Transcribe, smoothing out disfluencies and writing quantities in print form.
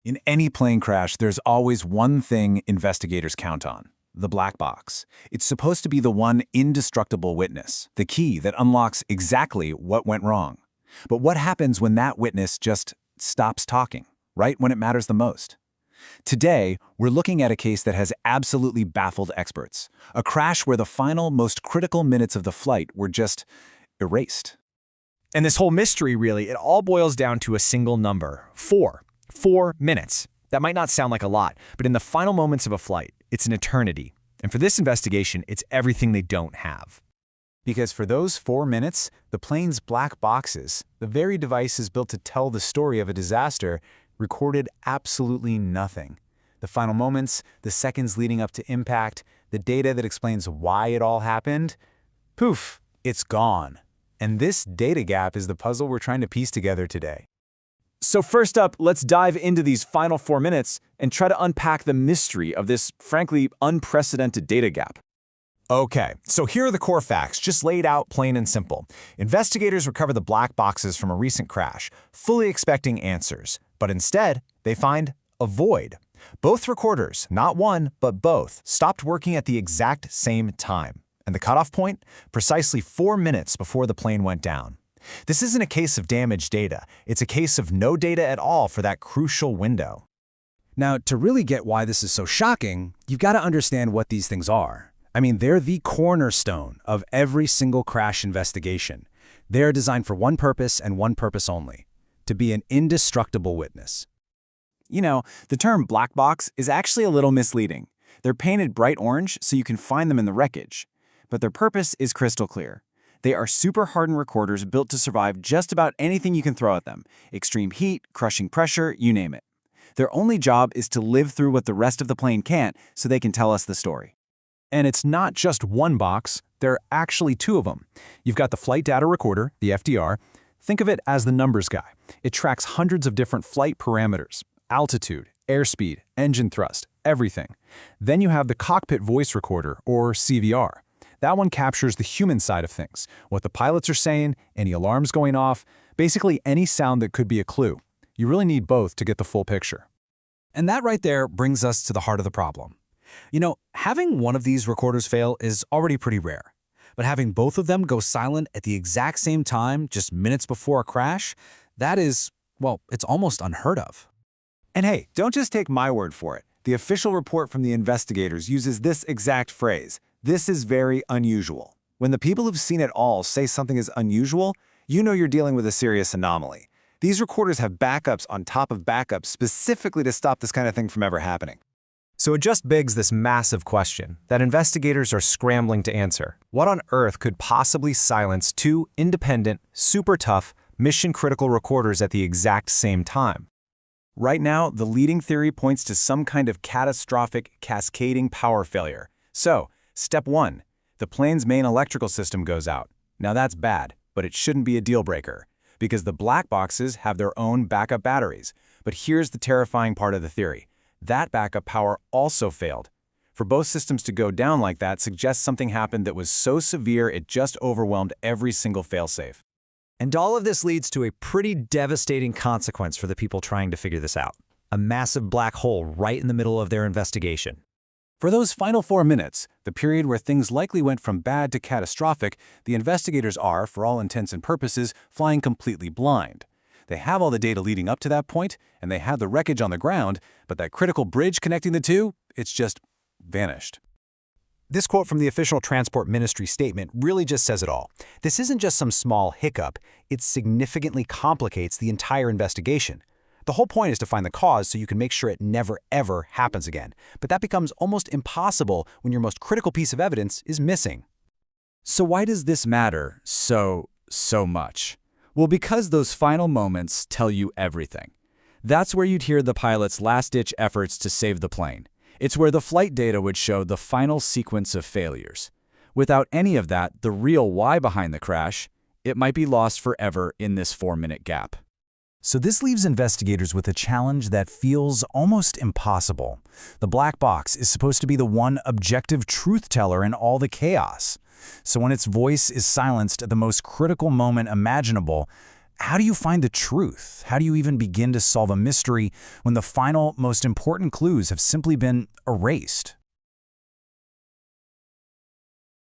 In any plane crash, there's always one thing investigators count on: the black box. It's supposed to be the one indestructible witness, the key that unlocks exactly what went wrong. But what happens when that witness just stops talking, right when it matters the most? Today, we're looking at a case that has absolutely baffled experts. A crash where the final, most critical minutes of the flight were just erased. And this whole mystery, really, it all boils down to a single number: 4. 4 minutes. That might not sound like a lot, but in the final moments of a flight, it's an eternity. And for this investigation, it's everything they don't have. Because for those 4 minutes, the plane's black boxes, the very devices built to tell the story of a disaster, recorded absolutely nothing. The final moments, the seconds leading up to impact, the data that explains why it all happened, poof, it's gone. And this data gap is the puzzle we're trying to piece together today. So first up, let's dive into these final 4 minutes and try to unpack the mystery of this, frankly, unprecedented data gap. Okay, so here are the core facts, just laid out plain and simple. Investigators recover the black boxes from a recent crash, fully expecting answers. But instead, they find a void. Both recorders, not one, but both, stopped working at the exact same time. And the cutoff point? Precisely 4 minutes before the plane went down. This isn't a case of damaged data. It's a case of no data at all for that crucial window. Now, to really get why this is so shocking, you've got to understand what these things are. I mean, they're the cornerstone of every single crash investigation. They're designed for one purpose and one purpose only: to be an indestructible witness. You know, the term black box is actually a little misleading. They're painted bright orange so you can find them in the wreckage. But their purpose is crystal clear. They are super hardened recorders built to survive just about anything you can throw at them: extreme heat, crushing pressure, you name it. Their only job is to live through what the rest of the plane can't so they can tell us the story. And it's not just one box, there are actually 2 of them. You've got the flight data recorder, the FDR. Think of it as the numbers guy. It tracks hundreds of different flight parameters: altitude, airspeed, engine thrust, everything. Then you have the cockpit voice recorder, or CVR. That one captures the human side of things, what the pilots are saying, any alarms going off, basically any sound that could be a clue. You really need both to get the full picture. And that right there brings us to the heart of the problem. You know, having one of these recorders fail is already pretty rare. But having both of them go silent at the exact same time, just minutes before a crash, that is, well, it's almost unheard of. And hey, don't just take my word for it. The official report from the investigators uses this exact phrase: "This is very unusual." When the people who've seen it all say something is unusual, you know you're dealing with a serious anomaly. These recorders have backups on top of backups specifically to stop this kind of thing from ever happening. So it just begs this massive question that investigators are scrambling to answer. What on earth could possibly silence 2 independent, super tough, mission-critical recorders at the exact same time? Right now, the leading theory points to some kind of catastrophic, cascading power failure. So, step 1, the plane's main electrical system goes out. Now that's bad, but it shouldn't be a deal breaker, because the black boxes have their own backup batteries. But here's the terrifying part of the theory: that backup power also failed. For both systems to go down like that suggests something happened that was so severe it just overwhelmed every single failsafe. And all of this leads to a pretty devastating consequence for the people trying to figure this out: a massive black hole right in the middle of their investigation. For those final 4 minutes, the period where things likely went from bad to catastrophic, the investigators are, for all intents and purposes, flying completely blind. They have all the data leading up to that point, and they have the wreckage on the ground, but that critical bridge connecting the two, it's just vanished. This quote from the official Transport Ministry statement really just says it all. This isn't just some small hiccup, it significantly complicates the entire investigation. The whole point is to find the cause so you can make sure it never ever happens again. But that becomes almost impossible when your most critical piece of evidence is missing. So why does this matter so much? Well, because those final moments tell you everything. That's where you'd hear the pilot's last-ditch efforts to save the plane. It's where the flight data would show the final sequence of failures. Without any of that, the real why behind the crash, it might be lost forever in this 4-minute gap. So this leaves investigators with a challenge that feels almost impossible. The black box is supposed to be the one objective truth teller in all the chaos. So when its voice is silenced at the most critical moment imaginable, how do you find the truth? How do you even begin to solve a mystery when the final, most important clues have simply been erased?